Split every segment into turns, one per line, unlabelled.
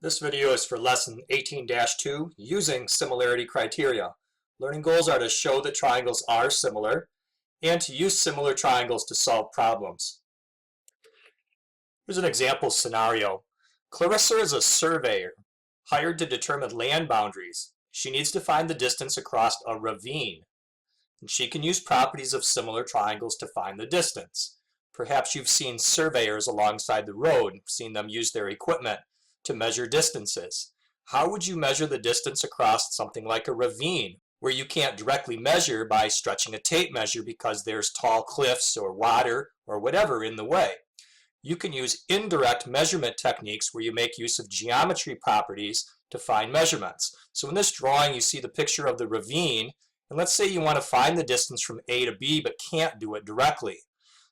This video is for lesson 18-2, using similarity criteria. Learning goals are to show that triangles are similar and to use similar triangles to solve problems. Here's an example scenario. Clarissa is a surveyor hired to determine land boundaries. She needs to find the distance across a ravine. And she can use properties of similar triangles to find the distance. Perhaps you've seen surveyors alongside the road, seen them use their equipment to measure distances. How would you measure the distance across something like a ravine, where you can't directly measure by stretching a tape measure because there's tall cliffs or water or whatever in the way? You can use indirect measurement techniques where you make use of geometry properties to find measurements. So in this drawing you see the picture of the ravine, and let's say you want to find the distance from A to B but can't do it directly.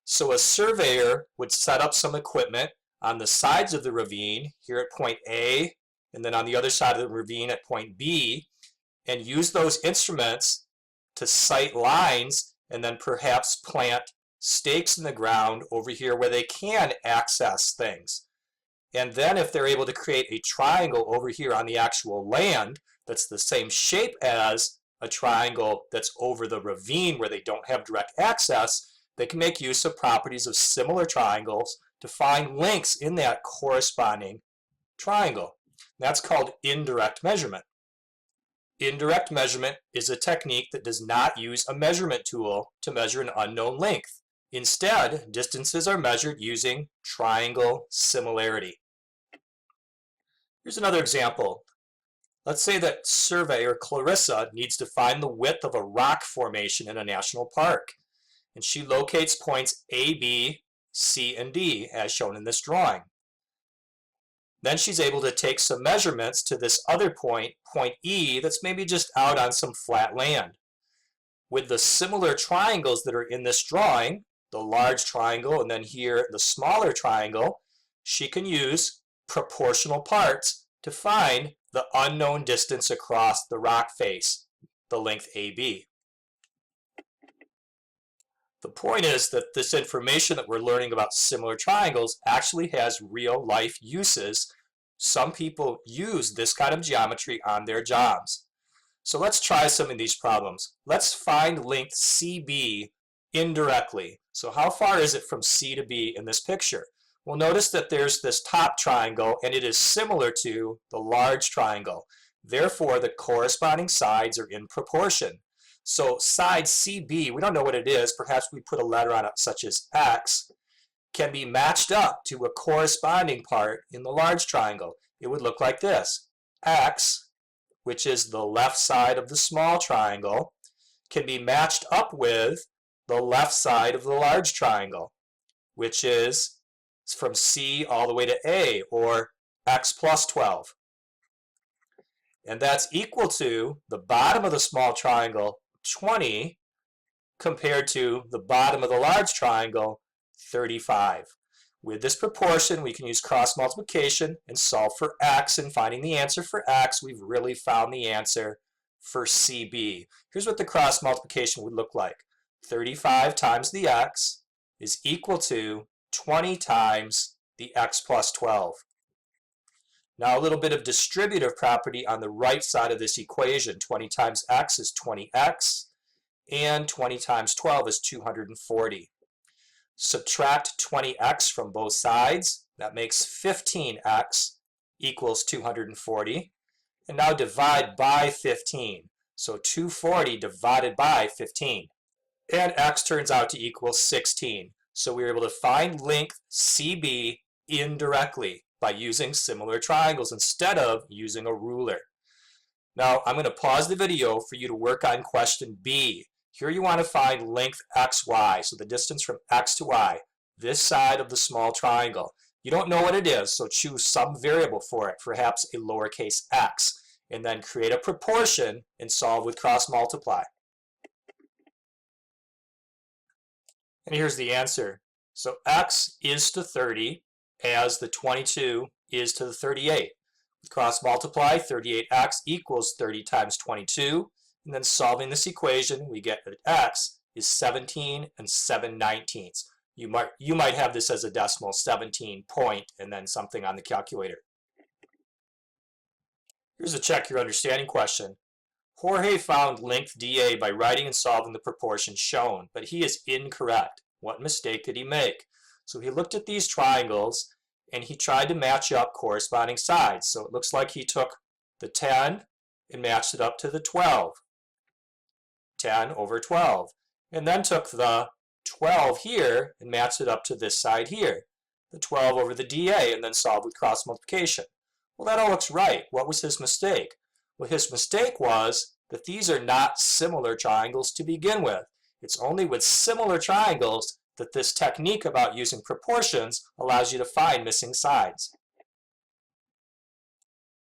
So a surveyor would set up some equipment on the sides of the ravine, here at point A, and then on the other side of the ravine at point B, and use those instruments to sight lines and then perhaps plant stakes in the ground over here where they can access things. And then if they're able to create a triangle over here on the actual land that's the same shape as a triangle that's over the ravine where they don't have direct access, they can make use of properties of similar triangles to find links in that corresponding triangle. That's called indirect measurement. Indirect measurement is a technique that does not use a measurement tool to measure an unknown length. Instead, distances are measured using triangle similarity. Here's another example. Let's say that surveyor Clarissa needs to find the width of a rock formation in a national park. And she locates points A, B, C, and D as shown in this drawing. Then she's able to take some measurements to this other point, point E, that's maybe just out on some flat land. With the similar triangles that are in this drawing, the large triangle and then here the smaller triangle, she can use proportional parts to find the unknown distance across the rock face, the length AB. The point is that this information that we're learning about similar triangles actually has real life uses. Some people use this kind of geometry on their jobs. So let's try some of these problems. Let's find length CB indirectly. So how far is it from C to B in this picture? Well, notice that there's this top triangle and it is similar to the large triangle. Therefore, the corresponding sides are in proportion. So side CB, we don't know what it is, perhaps we put a letter on it such as X, can be matched up to a corresponding part in the large triangle. It would look like this. X, which is the left side of the small triangle, can be matched up with the left side of the large triangle, which is from C all the way to A, or X plus 12. And that's equal to the bottom of the small triangle, 20, compared to the bottom of the large triangle, 35. With this proportion, we can use cross multiplication and solve for X, and finding the answer for X, we've really found the answer for CB. Here's what the cross multiplication would look like. 35 times the X is equal to 20 times the X plus 12. Now a little bit of distributive property on the right side of this equation. 20 times X is 20X, and 20 times 12 is 240. Subtract 20X from both sides. That makes 15X equals 240. And now divide by 15. So 240 divided by 15. And X turns out to equal 16. So we were able to find length CB indirectly by using similar triangles instead of using a ruler. Now I'm going to pause the video for you to work on question B. Here you want to find length XY, so the distance from X to Y, this side of the small triangle. You don't know what it is, so choose some variable for it, perhaps a lowercase x, and then create a proportion and solve with cross multiply. And here's the answer. So X is to 30 as the 22 is to the 38. Cross multiply, 38X equals 30 times 22. And then solving this equation, we get that X is 17 and 7/19. You might have this as a decimal, 17 point, and then something on the calculator. Here's a check your understanding question. Jorge found length dA by writing and solving the proportions shown, but he is incorrect. What mistake did he make? So he looked at these triangles and he tried to match up corresponding sides. So it looks like he took the 10 and matched it up to the 12. 10 over 12. And then took the 12 here and matched it up to this side here. The 12 over the dA, and then solved with cross multiplication. Well, that all looks right. What was his mistake? Well, his mistake was that these are not similar triangles to begin with. It's only with similar triangles that this technique about using proportions allows you to find missing sides.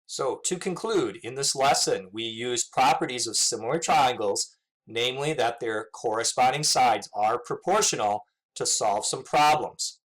So to conclude, in this lesson, we used properties of similar triangles, namely that their corresponding sides are proportional, to solve some problems.